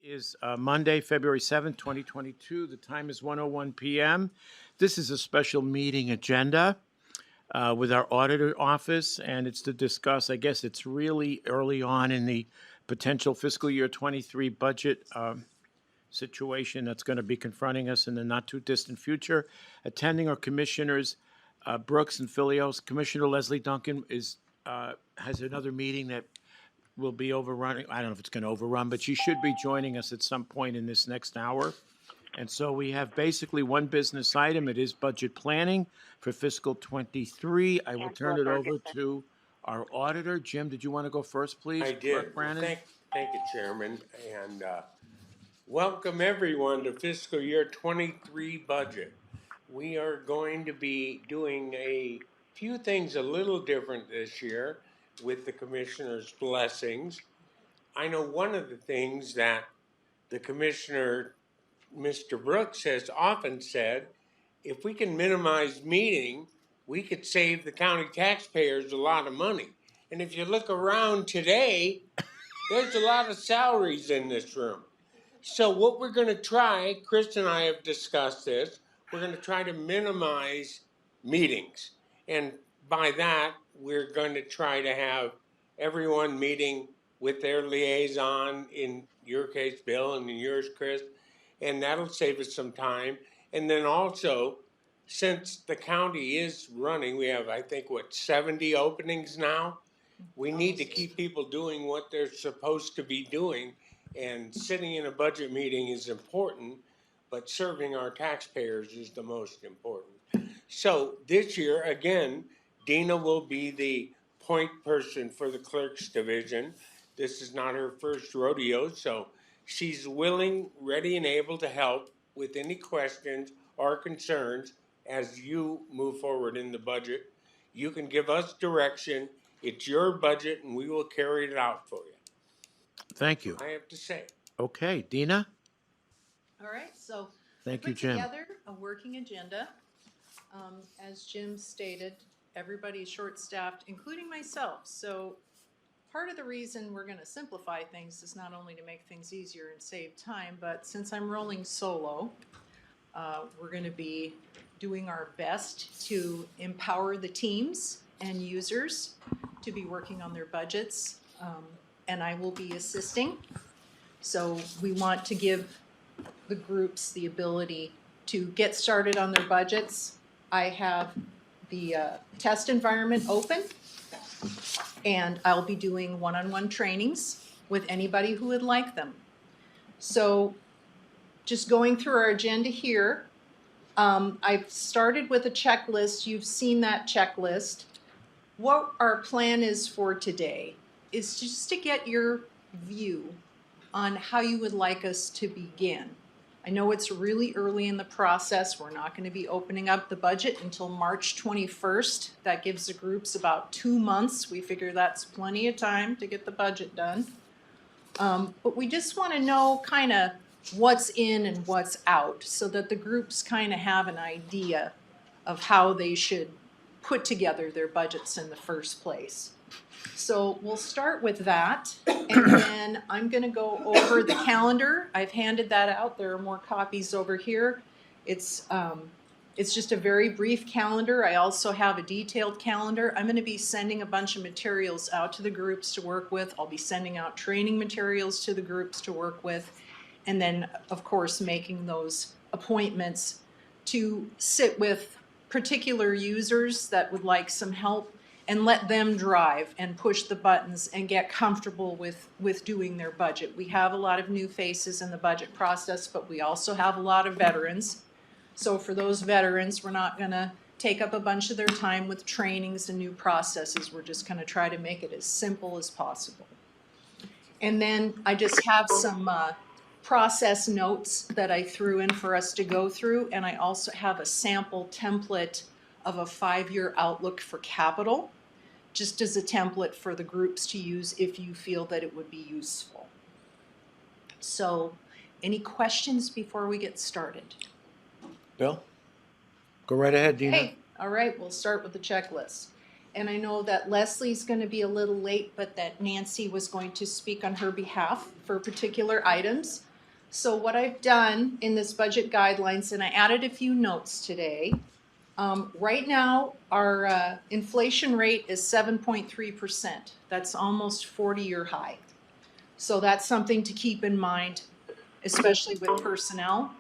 Is Monday, February 7th, 2022. The time is 1:01 p.m. This is a special meeting agenda with our auditor office, and it's to discuss, I guess it's really early on in the potential fiscal year 23 budget situation that's going to be confronting us in the not too distant future. Attending are Commissioners Brooks and Filios. Commissioner Leslie Duncan has another meeting that will be overrunning. I don't know if it's going to overrun, but she should be joining us at some point in this next hour. And so we have basically one business item. It is budget planning for fiscal 23. I will turn it over to our auditor. Jim, did you want to go first, please? I did. Brannon? Thank you, Chairman, and welcome everyone to fiscal year 23 budget. We are going to be doing a few things a little different this year with the Commissioner's blessings. I know one of the things that the Commissioner, Mr. Brooks, has often said, if we can minimize meeting, we could save the county taxpayers a lot of money. And if you look around today, there's a lot of salaries in this room. So what we're going to try, Chris and I have discussed this, we're going to try to minimize meetings. And by that, we're going to try to have everyone meeting with their liaison, in your case, Bill, and in yours, Chris, and that'll save us some time. And then also, since the county is running, we have, I think, 70 openings now? We need to keep people doing what they're supposed to be doing, and sitting in a budget meeting is important, but serving our taxpayers is the most important. So this year, again, Dina will be the point person for the clerk's division. This is not her first rodeo, so she's willing, ready, and able to help with any questions or concerns as you move forward in the budget. You can give us direction. It's your budget, and we will carry it out for you. Thank you. I have to say. Okay, Dina? All right, so Thank we you, put Jim. together a working agenda. As Jim stated, everybody's short-staffed, including myself. So part of the reason we're going to simplify things is not only to make things easier and save time, but since I'm rolling solo, we're going to be doing our best to empower the teams and users to be working on their budgets, and I will be assisting. So we want to give the groups the ability to get started on their budgets. I have the test environment open, and I'll be doing one-on-one trainings with anybody who would like them. So just going through our agenda here, I've started with a checklist. You've seen that checklist. What our plan is for today is just to get your view on how you would like us to begin. I know it's really early in the process. We're not going to be opening up the budget until March 21st. That gives the groups about 2 months. We figure that's plenty of time to get the budget done. But we just want to know kind of what's in and what's out so that the groups kind of have an idea of how they should put together their budgets in the first place. So we'll start with that, and then I'm going to go over the calendar. I've handed that out. There are more copies over here. It's just a very brief calendar. I also have a detailed calendar. I'm going to be sending a bunch of materials out to the groups to work with. I'll be sending out training materials to the groups to work with, and then, of course, making those appointments to sit with particular users that would like some help, and let them drive and push the buttons and get comfortable with doing their budget. We have a lot of new faces in the budget process, but we also have a lot of veterans. So for those veterans, we're not going to take up a bunch of their time with trainings and new processes. We're just going to try to make it as simple as possible. And then I just have some process notes that I threw in for us to go through, and I also have a sample template of a 5-year outlook for capital, just as a template for the groups to use if you feel that it would be useful. So, any questions before we get started? Bill? Go right ahead, Dina. Hey, all right, we'll start with the checklist. And I know that Leslie's going to be a little late, but that Nancy was going to speak on her behalf for particular items. So what I've done in this budget guidelines, and I added a few notes today. Right now, our inflation rate is 7.3%. That's almost 40-year high. So that's something to keep in mind, especially with personnel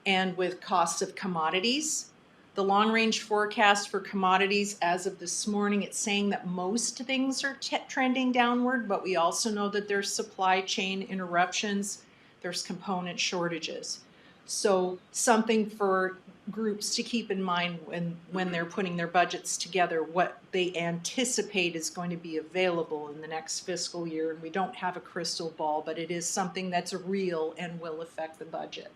and with cost of commodities. The long-range forecast for commodities as of this morning, it's saying that most things are trending downward, but we also know that there's supply chain interruptions, there's component shortages. So something for groups to keep in mind when they're putting their budgets together, what they anticipate is going to be available in the next fiscal year. And we don't have a crystal ball, but it is something that's real and will affect the budget.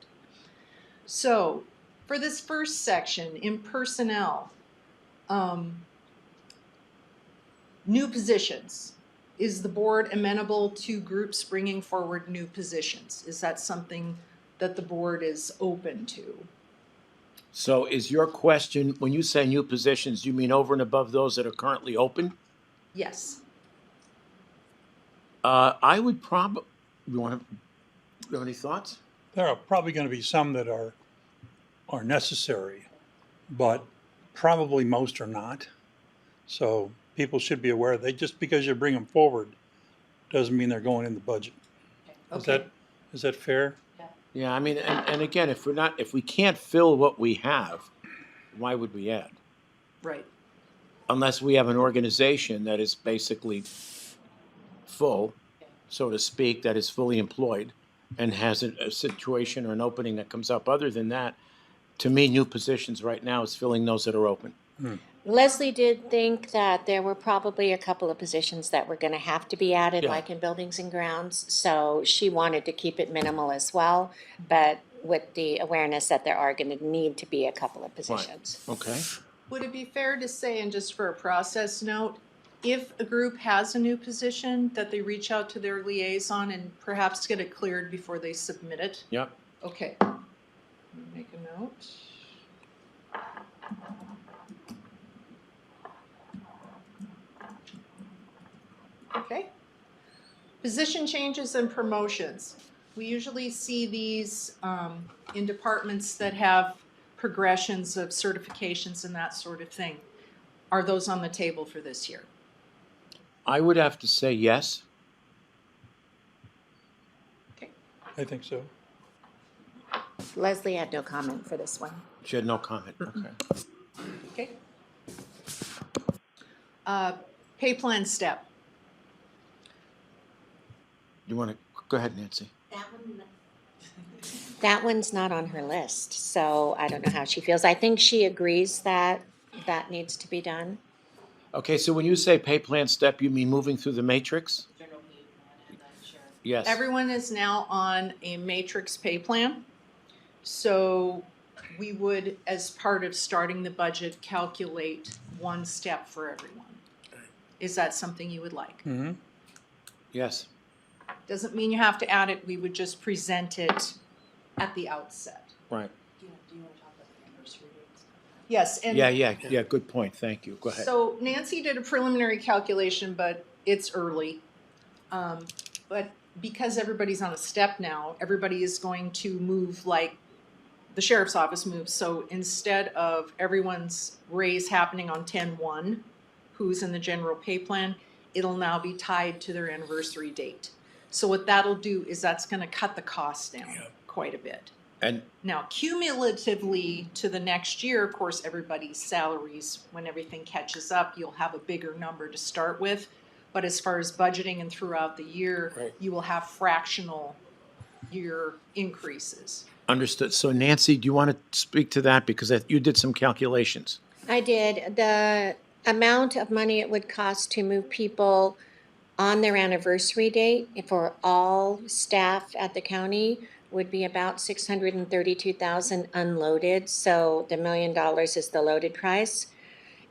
So for this first section in personnel, new positions. Is the board amenable to groups bringing forward new positions? Is that something that the board is open to? So is your question, when you say new positions, you mean over and above those that are currently open? Yes. I would probably, you have any thoughts? There are probably going to be some that are necessary, but probably most are not. So people should be aware just because you bring them forward doesn't mean they're going in the budget. Okay. Is that fair? Yeah, I mean, and again, if we can't fill what we have, why would we add? Right. Unless we have an organization that is basically full, so to speak, that is fully employed and has a situation or an opening that comes up. Other than that, to me, new positions right now is filling those that are open. Leslie did think that there were probably a couple of positions that were going to have to be added, Yeah. like in buildings and grounds. So she wanted to keep it minimal as well, but with the awareness that there are going to need to be a couple of positions. Okay. Would it be fair to say, and just for a process note, if a group has a new position, that they reach out to their liaison and perhaps get it cleared before they submit it? Yep. Okay. Let me make a note. Okay. Position changes and promotions. We usually see these in departments that have progressions of certifications and that sort of thing. Are those on the table for this year? I would have to say yes. Okay. I think so. Leslie had no comment for this one. She had no comment. Okay. Okay. Pay plan step. You want to go ahead, Nancy? That one's not on her list, so I don't know how she feels. I think she agrees that that needs to be done. Okay, so when you say pay plan step, you mean moving through the matrix? Yes. Everyone is now on a matrix pay plan. So we would, as part of starting the budget, calculate one step for everyone. Is that something you would like? Mm-hmm. Yes. Doesn't mean you have to add it, we would just present it at the outset. Right. Do you want to talk about the anniversary dates? Yes, and Yeah, good point. Thank you. Go ahead. so Nancy did a preliminary calculation, but it's early. But because everybody's on a step now, everybody is going to move like the sheriff's office moves. So instead of everyone's raise happening on 10/1, who's in the general pay plan, it'll now be tied to their anniversary date. So what that'll do is that's going to cut the cost down quite a bit. And Now, cumulatively to the next year, of course, everybody's salaries, when everything catches up, you'll have a bigger number to start with. But as far as budgeting and throughout the year, Right. you will have fractional year increases. understood. So Nancy, do you want to speak to that? Because you did some calculations. I did. The amount of money it would cost to move people on their anniversary date for all staff at the county would be about $632,000 unloaded. So the $1 million is the loaded price.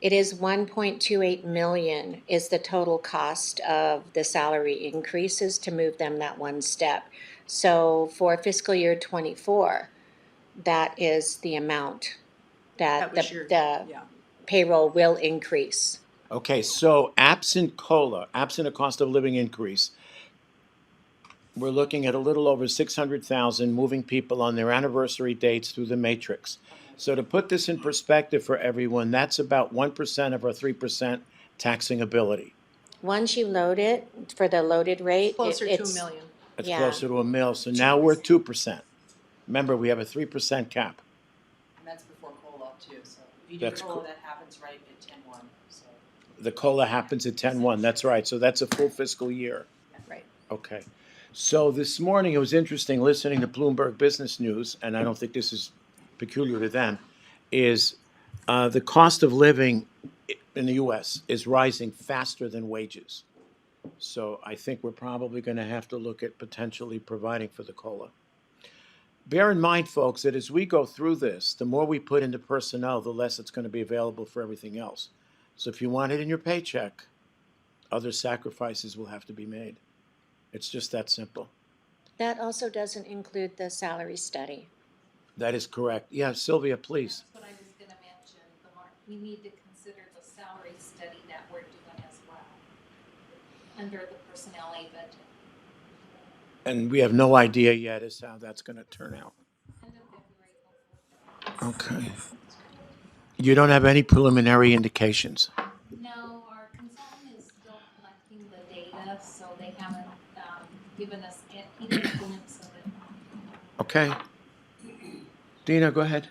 It is 1.28 million is the total cost of the salary increases to move them that one step. So for fiscal year 24, that is the amount that was the yeah. payroll will increase. Okay, so absent COLA, absent a cost of living increase, we're looking at a little over 600,000 moving people on their anniversary dates through the matrix. So to put this in perspective for everyone, that's about 1% of our 3% taxing ability. Once you load it, for the loaded rate, Closer to a it's, million. It's Yeah. closer to a mil, so now we're at 2%. Remember, we have a 3% cap. And that's before COLA too, so if you do That's COLA, co- that happens right at 10/1, so. The COLA happens at 10/1, that's right, so that's a full fiscal year. Right. Okay. So this morning, it was interesting listening to Bloomberg Business News, and I don't think this is peculiar to them, is the cost of living in the US is rising faster than wages. So I think we're probably going to have to look at potentially providing for the COLA. Bear in mind, folks, that as we go through this, the more we put into personnel, the less it's going to be available for everything else. So if you want it in your paycheck, other sacrifices will have to be made. It's just that simple. that also doesn't include the salary study. That is correct. Yeah, Sylvia, please. That's what I was gonna mention, we need to consider the salary study that we're doing as well, under the personnel aid budget. And we have no idea yet as to how that's going to turn out. End of February, hopefully. Okay. You don't have any preliminary indications. No, our consultant is still collecting the data, so they haven't, given us even a glimpse of it. Okay. Dina, go ahead.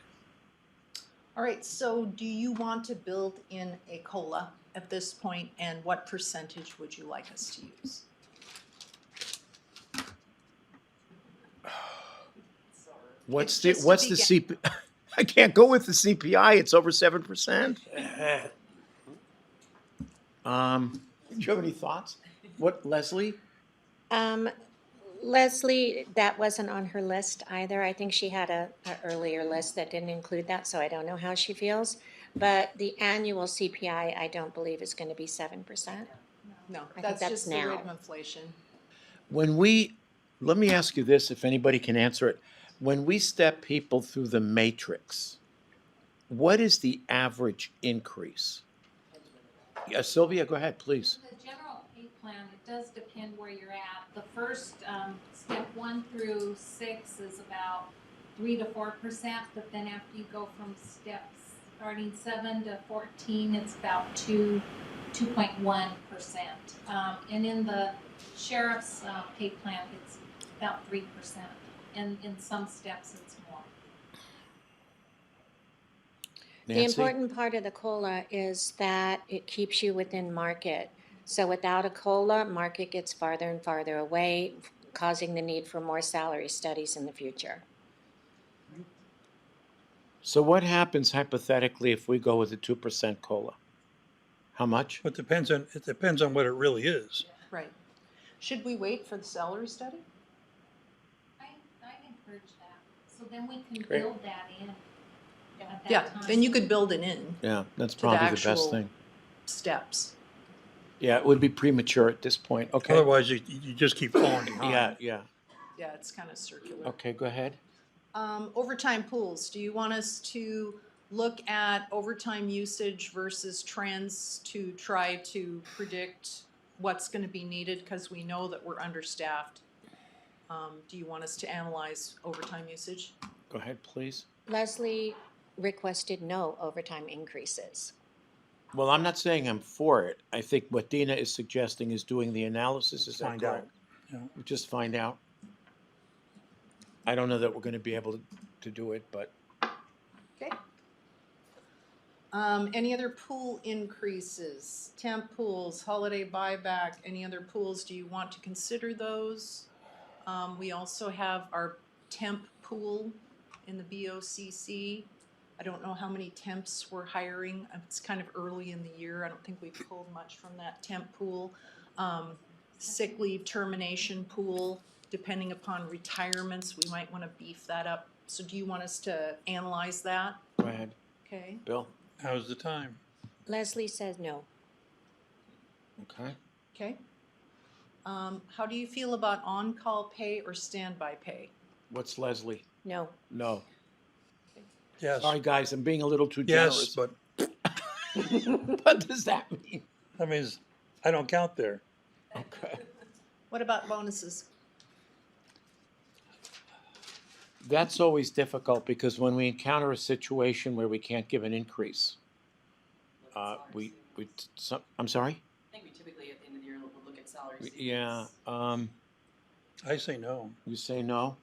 All right, so do you want to build in a COLA at this point, and what percentage would you like us to use? What's It's the just to CP? I can't go with the CPI. It's over 7%. Do you have any thoughts? What, Leslie? Leslie, that wasn't on her list either. I think she had a earlier list that didn't include that, so I don't know how she feels. But the annual CPI, I don't believe is gonna be 7%. No, think that's that's just the rate now. of inflation. Let me ask you this, if anybody can answer it. When we step people through the matrix, what is the average increase? Yeah, Sylvia, go ahead, please. The general pay plan, it does depend where you're at. The first, step 1 through 6 is about 3 to 4%, but then after you go from steps starting 7 to 14, it's about 2.1%. And in the sheriff's pay plan, it's about 3%. And in some steps, it's more. The Nancy? important part of the COLA is that it keeps you within market. So without a COLA, market gets farther and farther away, causing the need for more salary studies in the future. So what happens hypothetically if we go with a 2% COLA? How much? It depends on what it really is. Right. Should we wait for the salary study? I'd encourage that, so then we can Great. build that in at that Yeah, time. then you could build it in Yeah, that's the probably the actual- best thing. steps. Yeah, it would be premature at this point. Okay. Otherwise, you just keep falling behind. Yeah. Yeah, it's kind of circular. Okay, go ahead. Overtime pools, do you want us to look at overtime usage versus trends to try to predict what's gonna be needed, because we know that we're understaffed? Do you want us to analyze overtime usage? Go ahead, please. Leslie requested no overtime increases. Well, I'm not saying I'm for it. I think what Dina is suggesting is doing the analysis. Is that Find out. correct? Yeah. Just find out. I don't know that we're going to be able to do it, but Okay. Any other pool increases? Temp pools, holiday buyback, any other pools? Do you want to consider those? We also have our temp pool in the BOCC. I don't know how many temps we're hiring. It's kind of early in the year. I don't think we've pulled much from that temp pool. Sick leave termination pool, depending upon retirements, we might want to beef that up. So do you want us to analyze that? go ahead. Okay. Bill? Now's the time. Leslie says no. Okay. Okay. How do you feel about on-call pay or standby pay? What's Leslie? No. No. Yes. Sorry, guys, I'm being a little too Yes, generous. but What does that mean? that means I don't count there. Okay. What about bonuses? That's always difficult because when we encounter a situation where we can't give an increase, Look at salaries. I'm sorry? I think we typically at the end of the year, we'll look at salaries. Yeah, I say no. you say no?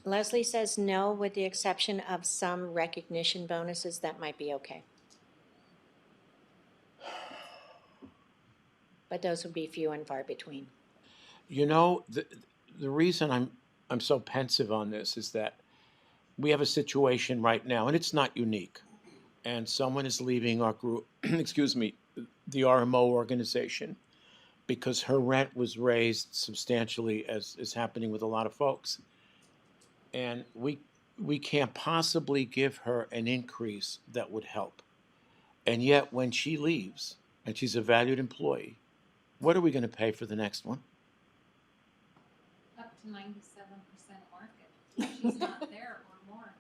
Leslie says no, with the exception of some recognition bonuses, that might be okay. But those would be few and far between. You know, the reason I'm so pensive on this is that we have a situation right now, and it's not unique. And someone is leaving our group, excuse me, the RMO organization, because her rent was raised substantially, as is happening with a lot of folks. And we can't possibly give her an increase that would help. And yet, when she leaves, and she's a valued employee, what are we going to pay for the next one? Up to 97% market. If she's not there or more.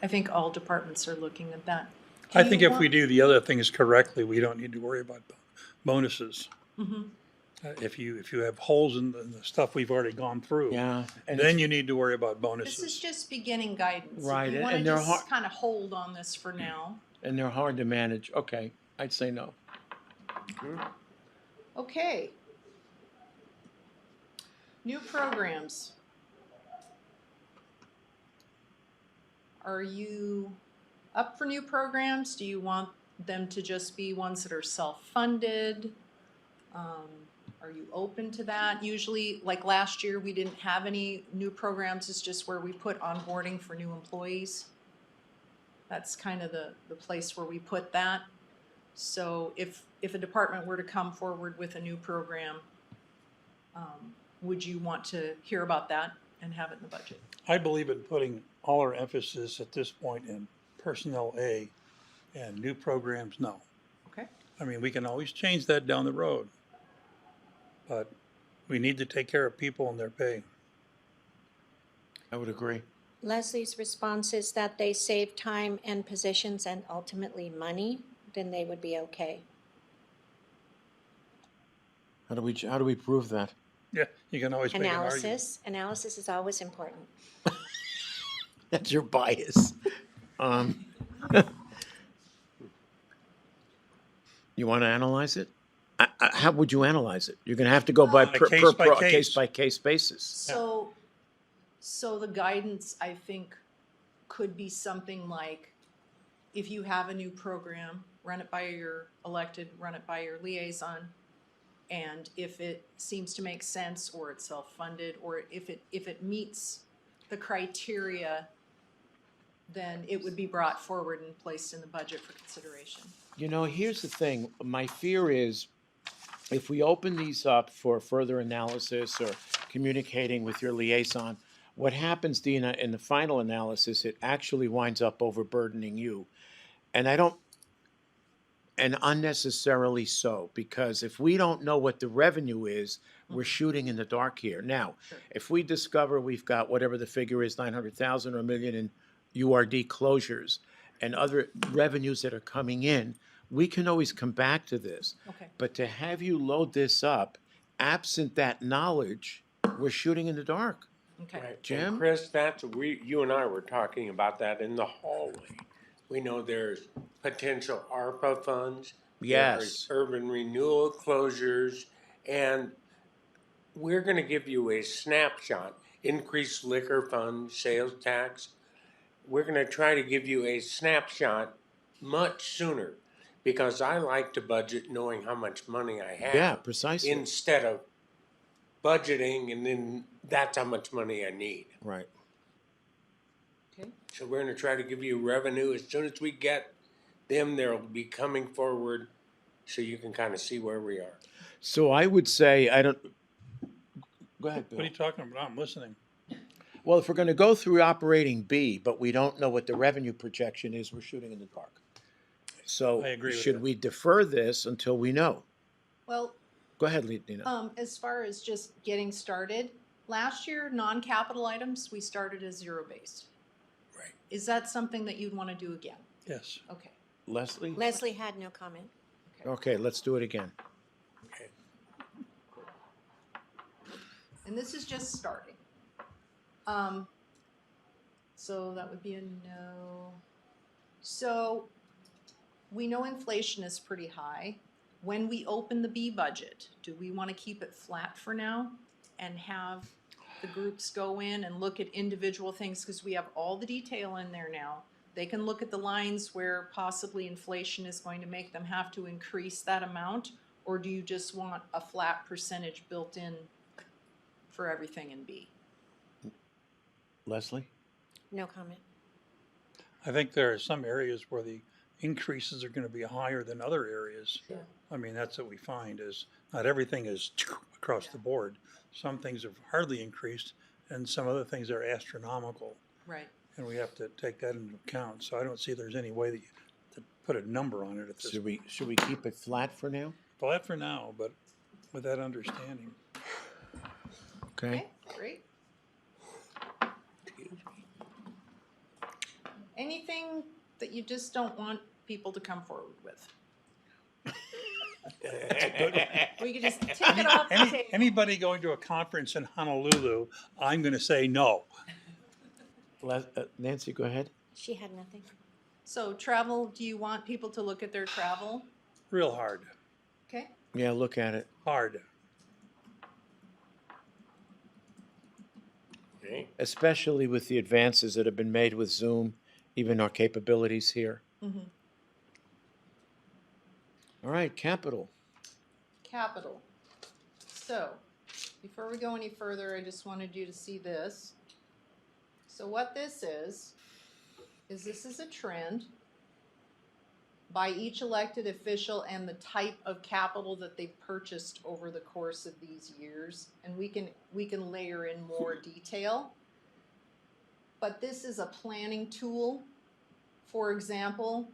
I think all departments are looking at that. Do I you think if want- we do the other things correctly, we don't need to worry about bonuses. Mhm. If you have holes in the stuff we've already gone through, Yeah. And then you need to worry about This is bonuses. just beginning guidance. Right, If you and want to they're just hard- kind of hold on this for now. and they're hard to manage. Okay, I'd say no. Okay. New programs. Are you up for new programs? Do you want them to just be ones that are self-funded? Are you open to that? Usually, like last year, we didn't have any new programs. It's just where we put onboarding for new employees. That's kind of the place where we put that. So if a department were to come forward with a new program, would you want to hear about that and have it in the budget? I believe in putting all our emphasis at this point in personnel A and new programs, no. Okay. I mean, we can always change that down the road. But we need to take care of people and their pay. I would agree. Leslie's response is that they save time and positions and ultimately money, then they would be okay. How do we prove that? Yeah, you can always make an argument. Analysis is always important. That's your bias. You want to analyze it? How would you analyze it? You're going to have to go by On a case-by-case. case-by-case basis. So the guidance, I think, could be something like, if you have a new program, run it by your elected, run it by your liaison. And if it seems to make sense, or it's self-funded, or if it meets the criteria, then it would be brought forward and placed in the budget for consideration. You know, here's the thing. My fear is if we open these up for further analysis or communicating with your liaison, what happens, Dina, in the final analysis, it actually winds up overburdening you. And and unnecessarily so, because if we don't know what the revenue is, we're shooting in the dark here. Now, Sure. if we discover we've got whatever the figure is, 900,000 or $1 million in URD closures and other revenues that are coming in, we can always come back to this. Okay. But to have you load this up, absent that knowledge, we're shooting in the dark. Okay. Right. Jim? And Chris, you and I were talking about that in the hallway. We know there's potential ARPA funds. Yes. There's urban renewal closures, and we're gonna give you a snapshot, increased liquor fund, sales tax. We're gonna try to give you a snapshot much sooner, because I like to budget knowing how much money I have. Yeah, precisely. Instead of budgeting and then that's how much money I need. Right. Okay. So we're gonna try to give you revenue as soon as we get them, they'll be coming forward so you can kind of see where we are. So I would say, go ahead, What are Bill. you talking about? I'm listening. Well, if we're going to go through operating B, but we don't know what the revenue projection is, we're shooting in the dark. So I agree with should that. we defer this until we know? Well, Go ahead, Dina. as far as just getting started, last year, non-capital items, we started as zero-based. Right. Is that something that you'd want to do again? Yes. Okay. Leslie? Leslie had no comment. Okay, let's do it again. Okay. And this is just starting. So that would be a no. So we know inflation is pretty high. When we open the B budget, do we want to keep it flat for now and have the groups go in and look at individual things? Because we have all the detail in there now. They can look at the lines where possibly inflation is going to make them have to increase that amount, or do you just want a flat percentage built in for everything in B? Leslie? No comment. I think there are some areas where the increases are gonna be higher than other areas. Yeah. I mean, that's what we find is not everything is across the board. Some things have hardly increased and some other things are astronomical. Right. And we have to take that into account. So I don't see there's any way that you, to put a number on it at this Should we keep it flat for now? flat for now, but with that understanding. Okay, great. Anything that you just don't want people to come forward with? We could just take it off the table. Anybody going to a conference in Honolulu, I'm gonna say no. Nancy, go ahead. She had nothing. So travel, do you want people to look at their travel? Real hard, Okay, Yeah, look at it. hard. Okay, Especially with the advances that have been made with Zoom, even our capabilities here. Mhm. All right, capital. capital. So, before we go any further, I just wanted you to see this. So what this is this is a trend by each elected official and the type of capital that they've purchased over the course of these years. And we can layer in more detail. But this is a planning tool. For example,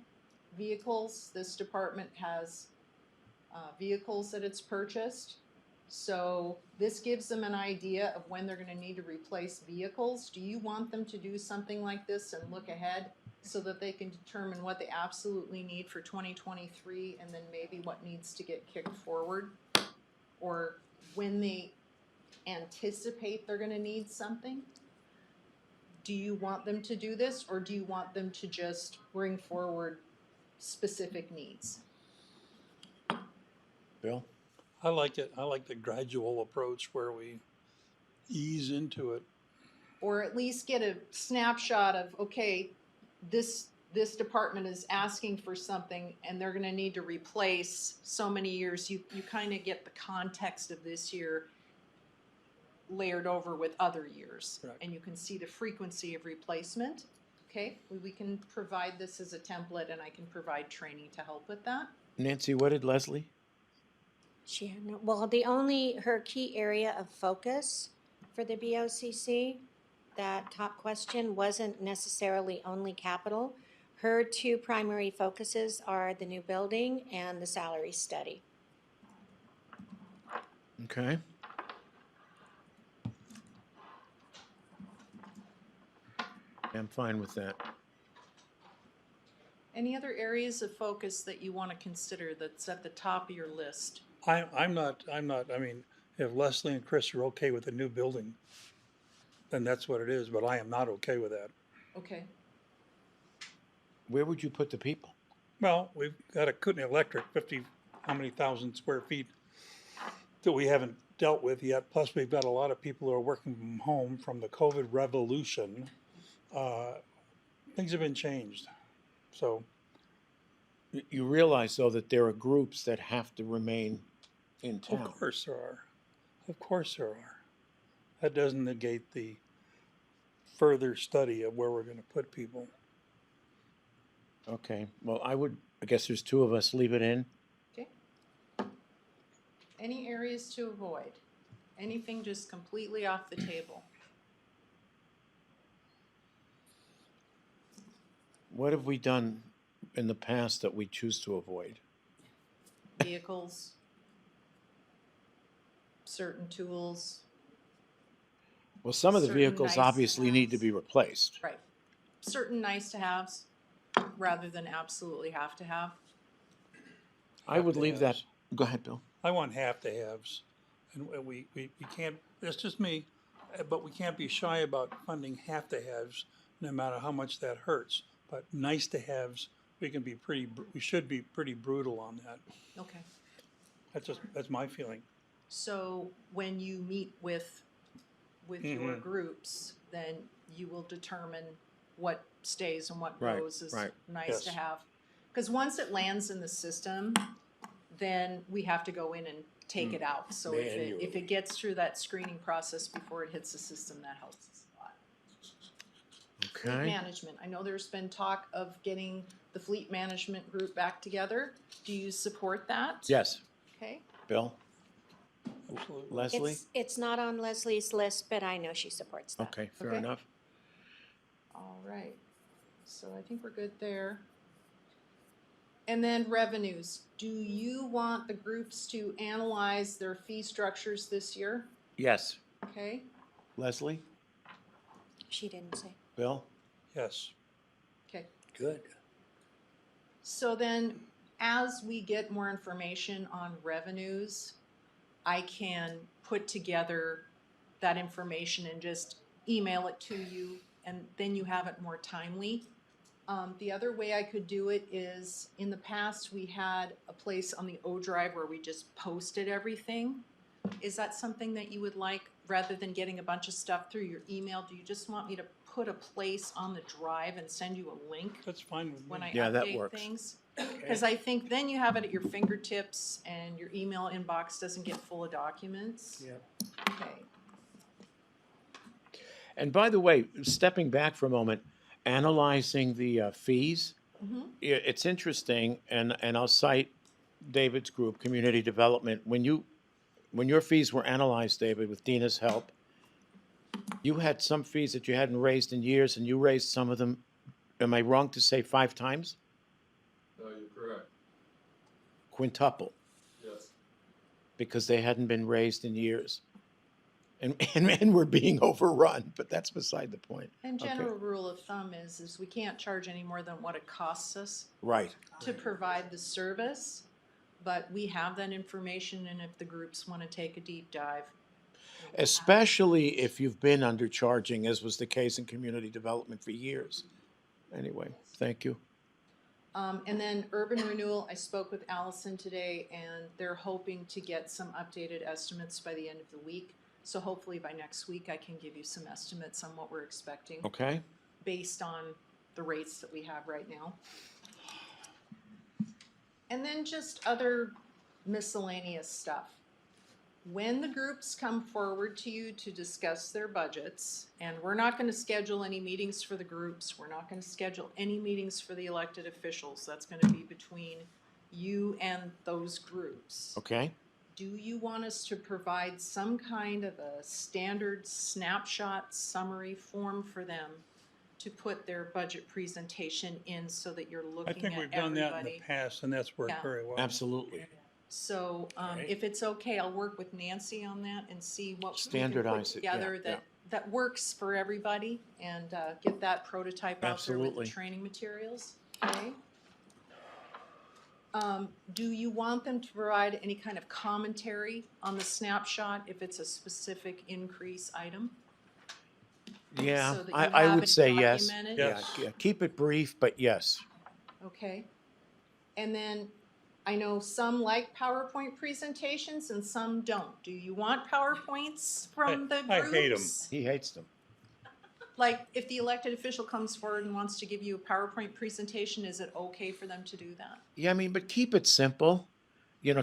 vehicles, this department has vehicles that it's purchased. So this gives them an idea of when they're gonna need to replace vehicles. Do you want them to do something like this and look ahead so that they can determine what they absolutely need for 2023 and then maybe what needs to get kicked forward? Or when they anticipate they're gonna need something? Do you want them to do this, or do you want them to just bring forward specific needs? Bill? I like it. I like the gradual approach where we ease into it. Or at least get a snapshot of, okay, this department is asking for something and they're gonna need to replace so many years. You kind of get the context of this year layered over with other years. Correct. And you can see the frequency of replacement. Okay, we can provide this as a template and I can provide training to help with that. Nancy, what did Leslie? She had no, well, her key area of focus for the BOCC, that top question wasn't necessarily only capital. Her two primary focuses are the new building and the salary study. Okay. I'm fine with that. Any other areas of focus that you want to consider that's at the top of your list? I'm not, I mean, if Leslie and Chris are okay with the new building, then that's what it is, but I am not okay with that. Okay, Where would you put the people? Well, we've got a Kootenai Electric, 50, how many thousand square feet that we haven't dealt with yet. Plus, we've got a lot of people who are working from home from the COVID revolution. Things have been changed. So, You realize, though, that there are groups that have to remain in town. of course there are. Of course there are. That doesn't negate the further study of where we're gonna put people. Okay, well, I guess there's two of us, leave it in. okay. Any areas to avoid? Anything just completely off the table? What have we done in the past that we choose to avoid? Vehicles, certain tools, Well, some of the Certain vehicles nice obviously need to ones. be replaced. right. Certain nice to haves rather than absolutely have to have. I would Have to leave that, haves. go ahead, Bill. I want have to haves. And we can't, that's just me. But we can't be shy about funding have-to-haves, no matter how much that hurts. But nice-to-haves, we should be pretty brutal on that. Okay. That's my feeling. So when you meet with your groups, then you will determine what stays and what Right, goes is right. nice to Yes. have. Because once it lands in the system, then we have to go in and take it out. So if Manually. it gets through that screening process before it hits the system, that helps us a lot. Fleet Okay. management, I know there's been talk of getting the fleet management group back together. Do you support that? Yes. Okay. Bill? Absolutely. Leslie? It's not on Leslie's list, but I know she supports that. Okay, fair Okay. enough. All right, so I think we're good there. And then revenues, do you want the groups to analyze their fee structures this year? Yes. Okay, Leslie? She didn't say. Bill? Yes. okay. Good. So then, as we get more information on revenues, I can put together that information and just email it to you, and then you have it more timely. The other way I could do it is, in the past, we had a place on the O Drive where we just posted everything. Is that something that you would like, rather than getting a bunch of stuff through your email? Do you just want me to put a place on the drive and send you a link That's fine with when me. I Yeah, that update works. things? Because I think then you have it at your fingertips and your email inbox doesn't get full of documents. Yep. Okay. And by the way, stepping back for a moment, analyzing the fees, it's interesting, and I'll cite David's group, Community Development. When your fees were analyzed, David, with Dina's help, you had some fees that you hadn't raised in years, and you raised some of them, am I wrong to say 5 times? No, you're correct. Quintuple, Yes. because they hadn't been raised in years. And we're being overrun, but that's beside the point. And Okay. general rule of thumb is we can't charge any more than what it costs us Right. to provide the service, but we have that information, and if the groups want to take a deep dive. Especially if you've been undercharging, as was the case in community development for years. Anyway, thank you. And then urban renewal, I spoke with Allison today, and they're hoping to get some updated estimates by the end of the week. So hopefully by next week, I can give you some estimates on what we're expecting Okay. based on the rates that we have right now. And then just other miscellaneous stuff. When the groups come forward to you to discuss their budgets, and we're not going to schedule any meetings for the groups, we're not going to schedule any meetings for the elected officials. That's going to be between you and those groups. Okay. Do you want us to provide some kind of a standard snapshot summary form for them to put their budget presentation in so that you're I looking think at we've done that in the everybody? past, and that's worked Yeah. very well. Absolutely. So, Okay. if it's okay, I'll work with Nancy on that and see what we can put Standardize it, yeah, together yeah. that works for everybody, and, get that prototype out there with Absolutely. the training materials, okay? Do you want them to provide any kind of commentary on the snapshot if it's a specific increase item? Yeah, So that you I have would it say yes. documented? Yeah, Yes. yeah. Keep it brief, but yes. Okay. And then I know some like PowerPoint presentations and some don't. Do you want PowerPoints from the groups? I hate 'em. He hates them. Like, if the elected official comes forward and wants to give you a PowerPoint presentation, is it okay for them to do that? Yeah, I mean, but keep it simple.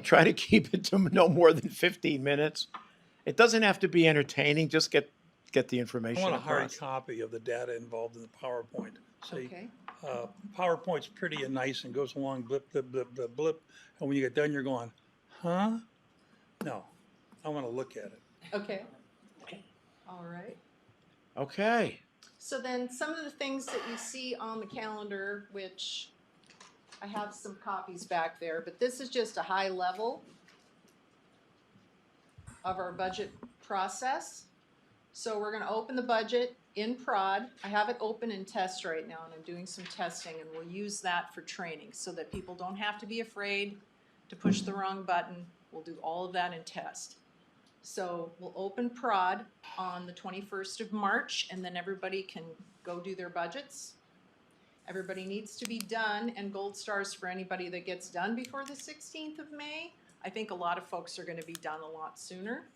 Try to keep it to no more than 15 minutes. It doesn't have to be entertaining. Just get the I information want a hard across. copy of the data involved in the PowerPoint. See, Okay, PowerPoint's pretty and nice and goes along blip, blip, blip, blip, blip. And when you get done, you're going, huh? No, I want to look at it. okay. All right. Okay. So then some of the things that you see on the calendar, which I have some copies back there, but this is just a high level of our budget process. So we're gonna open the budget in prod. I have it open in test right now, and I'm doing some testing, and we'll use that for training so that people don't have to be afraid to push the wrong button. We'll do all of that in test. So we'll open prod on the 21st of March, and then everybody can go do their budgets. Everybody needs to be done, and gold stars for anybody that gets done before the 16th of May. I think a lot of folks are gonna be done a lot sooner.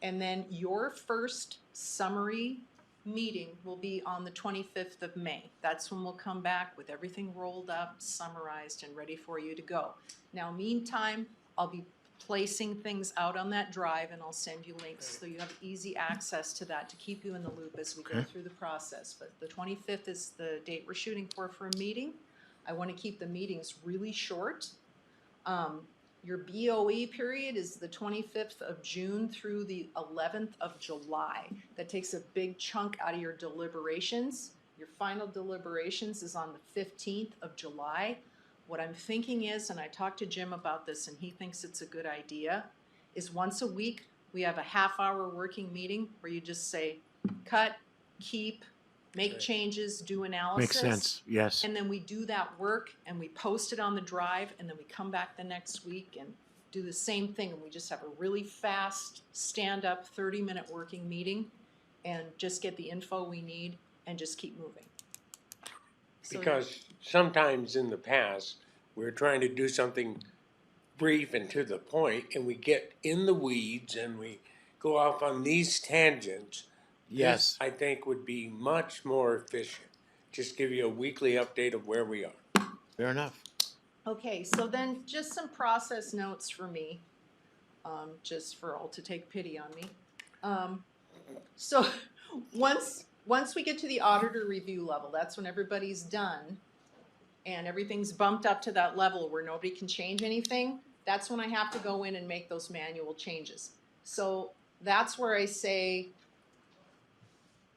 And then your first summary meeting will be on the 25th of May. That's when we'll come back with everything rolled up, summarized, and ready for you to go. Now, meantime, I'll be placing things out on that drive, and I'll send you links so you have easy access to that to keep you in the loop as we go Okay. through the process. But the 25th is the date we're shooting for a meeting. I want to keep the meetings really short. Your BOE period is the 25th of June through the 11th of July. That takes a big chunk out of your deliberations. Your final deliberations is on the 15th of July. What I'm thinking is, and I talked to Jim about this and he thinks it's a good idea, is once a week we have a half-hour working meeting where you just say, cut, keep, make Right. changes, do analysis. Makes sense, yes. And then we do that work and we post it on the drive and then we come back the next week and do the same thing. And we just have a really fast, stand-up, 30-minute working meeting and just get the info we need and just keep moving. So- Because sometimes in the past, we're trying to do something brief and to the point, and we get in the weeds and we go off on these tangents. Yes. This, I think, would be much more efficient. Just give you a weekly update of where we are. Fair enough. Okay, so then just some process notes for me, just for all to take pity on me. So once we get to the auditor review level, that's when everybody's done and everything's bumped up to that level where nobody can change anything, that's when I have to go in and make those manual changes. So that's where I say,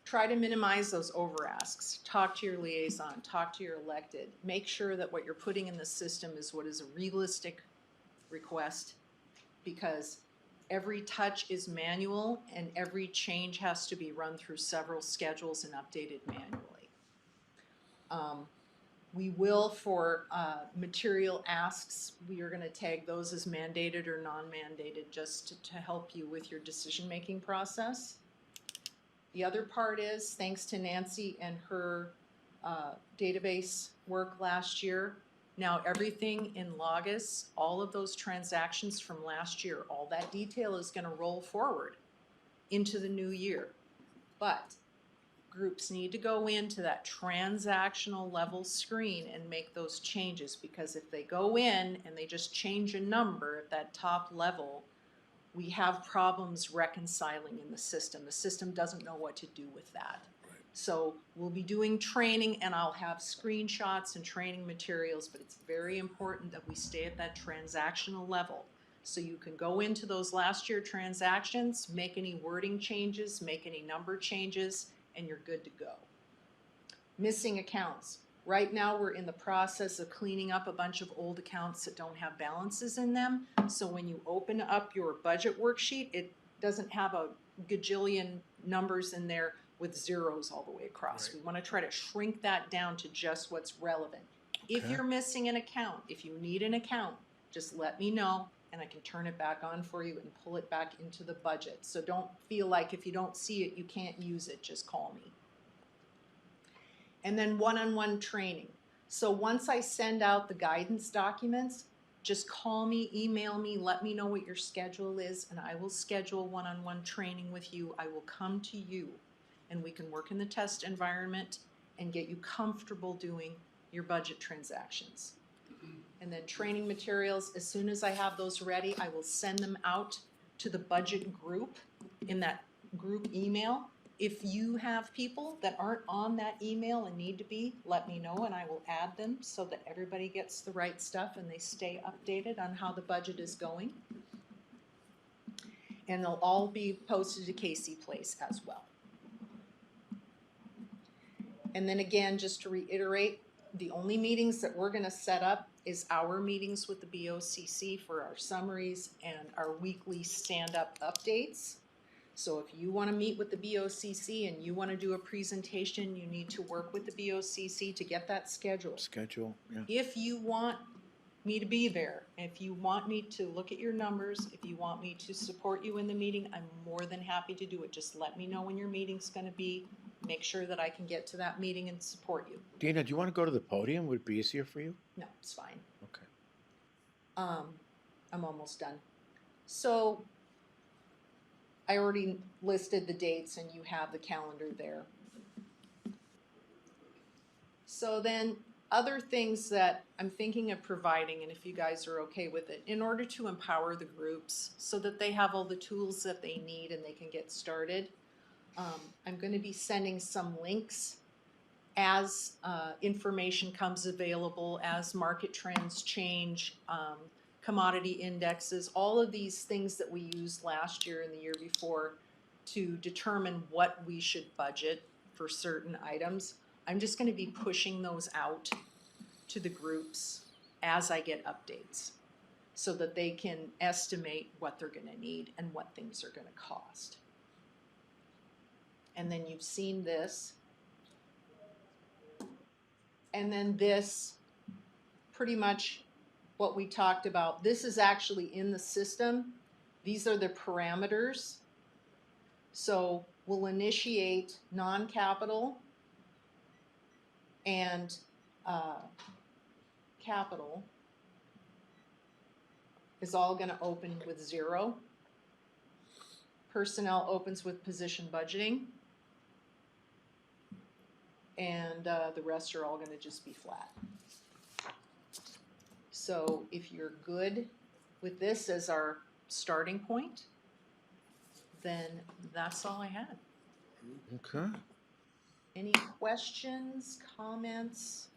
try to minimize those over asks. Talk to your liaison, talk to your elected. Make sure that what you're putting in the system is what is a realistic request, because every touch is manual and every change has to be run through several schedules and updated manually. We will, for material asks, we are gonna tag those as mandated or non-mandated just to help you with your decision-making process. The other part is, thanks to Nancy and her database work last year, now everything in Logos, all of those transactions from last year, all that detail is gonna roll forward into the new year. But groups need to go into that transactional level screen and make those changes, because if they go in and they just change a number at that top level, we have problems reconciling in the system. The system doesn't know what to do with that. So we'll be doing training and I'll have screenshots and training materials, but it's very important that we stay at that transactional level. So you can go into those last year transactions, make any wording changes, make any number changes, and you're good to go. Missing accounts. Right now, we're in the process of cleaning up a bunch of old accounts that don't have balances in them. So when you open up your budget worksheet, it doesn't have a gajillion numbers in there with zeros all the way across. Right. We want to try to shrink that down to just what's relevant. If Okay. you're missing an account, if you need an account, just let me know and I can turn it back on for you and pull it back into the budget. So don't feel like if you don't see it, you can't use it, just call me. And then one-on-one training. So once I send out the guidance documents, just call me, email me, let me know what your schedule is, and I will schedule one-on-one training with you. I will come to you, and we can work in the test environment and get you comfortable doing your budget transactions. And then training materials, as soon as I have those ready, I will send them out to the budget group in that group email. If you have people that aren't on that email and need to be, let me know and I will add them so that everybody gets the right stuff and they stay updated on how the budget is going. And they'll all be posted to Casey Place as well. And then again, just to reiterate, the only meetings that we're gonna set up is our meetings with the BOCC for our summaries and our weekly stand-up updates. So if you wanna meet with the BOCC and you wanna do a presentation, you need to work with the BOCC to get that scheduled. Schedule, yeah. If you want me to be there. If you want me to look at your numbers, if you want me to support you in the meeting, I'm more than happy to do it. Just let me know when your meeting's gonna be. Make sure that I can get to that meeting and support you. Dina, do you want to go to the podium? Would it be easier for you? No, it's fine. Okay. I'm almost done. So I already listed the dates and you have the calendar there. So then other things that I'm thinking of providing, and if you guys are okay with it, in order to empower the groups so that they have all the tools that they need and they can get started, I'm going to be sending some links as information comes available, as market trends change, commodity indexes, all of these things that we used last year and the year before to determine what we should budget for certain items. I'm just going to be pushing those out to the groups as I get updates so that they can estimate what they're going to need and what things are going to cost. And then you've seen this. And then this, pretty much what we talked about. This is actually in the system. These are the parameters. So we'll initiate non-capital and capital is all going to open with 0. Personnel opens with position budgeting. And the rest are all going to just be flat. So if you're good with this as our starting point, then that's all I had. Okay. Any questions, comments?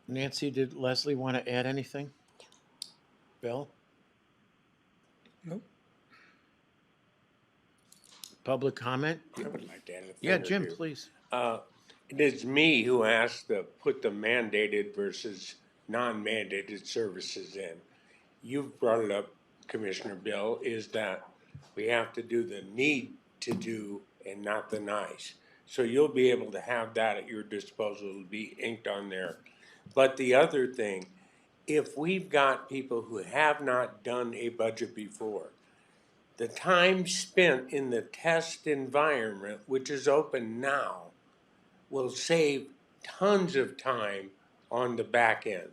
Nancy, did Leslie want to add anything? Bill? Nope. Public comment? I would like to add a thing Yeah, or Jim, two. please. It is me who has to put the mandated versus non-mandated services in. You've brought it up, Commissioner Bill, is that we have to do the need to do and not the nice. So you'll be able to have that at your disposal. It'll be inked on there. But the other thing, if we've got people who have not done a budget before, the time spent in the test environment, which is open now, will save tons of time on the back end.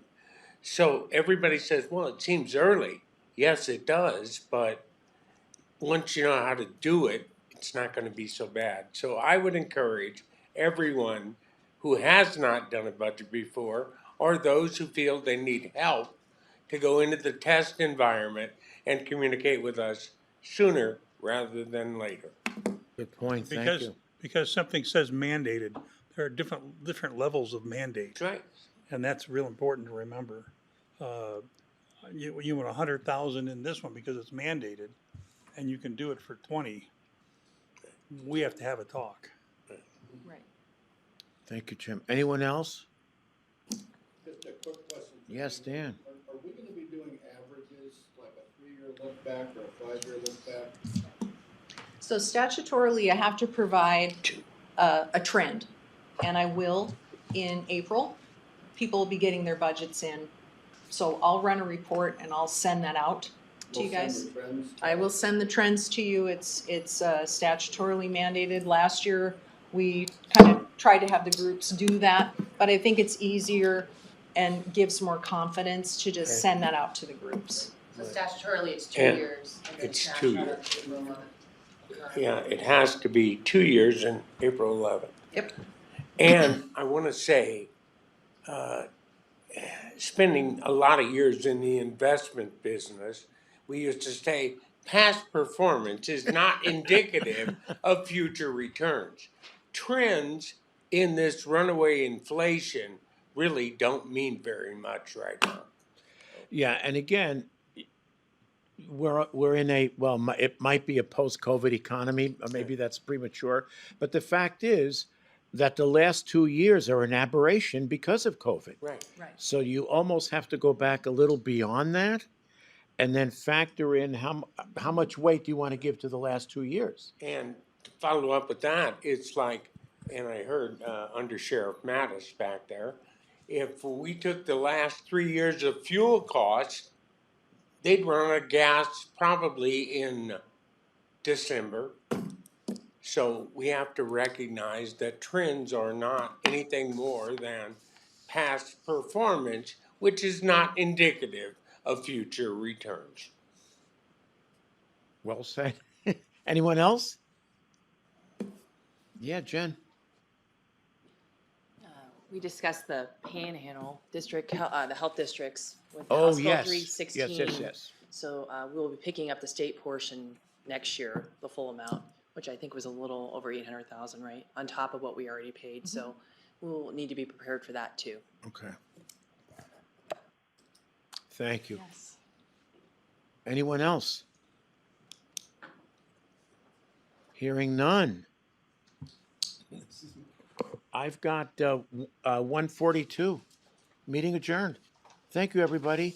So everybody says, well, it seems early. Yes, it does, but once you know how to do it, it's not going to be so bad. So I would encourage everyone who has not done a budget before, or those who feel they need help, to go into the test environment and communicate with us sooner rather than later. Good point, thank Because, you. because something says mandated, there are different levels of mandate. That's right. And that's real important to remember. You want 100,000 in this one because it's mandated, and you can do it for 20. We have to have a talk. Right. Thank you, Jim. Anyone else? Just a quick question. Yes, Dan. Are we gonna be doing averages, like a 3-year look back or a 5-year look back? So statutorily, I have to provide a trend, and I will in April. People will be getting their budgets in. So I'll run a report and I'll send that out to you We'll send guys. the trends. I will send the trends to you. It's statutorily mandated. Last year, we kind of tried to have the groups do that, but I think it's easier and gives more confidence to just send that out to the groups. So statutorily, it's 2 And years. And then it's 2 snapshot years. of April 11th. Yeah, it has to be 2 years in April 11th. Yep. And I want to say, spending a lot of years in the investment business, we used to say past performance is not indicative of future returns. Trends in this runaway inflation really don't mean very much right now. Yeah, and again, we're in a, well, it might be a post-COVID economy, or maybe that's premature, but the fact is that the last 2 years are an aberration because of COVID. Right. Right. So you almost have to go back a little beyond that and then factor in how much weight do you want to give to the last 2 years? And to follow up with that, it's like, and I heard Under Sheriff Mattis back there, if we took the last 3 years of fuel costs, they'd run out of gas probably in December. So we have to recognize that trends are not anything more than past performance, which is not indicative of future returns. Well said. Anyone else? Yeah, Jen. We discussed the Panhandle District, the health districts with Oh, House Bill yes. 316. Yes. So we'll be picking up the state portion next year, the full amount, which I think was a little over 800,000, right? On top of what we already paid. So we'll need to be prepared for that too. Okay. Thank you. Yes. Anyone else? Hearing none. I've got 1:42. Meeting adjourned. Thank you, everybody.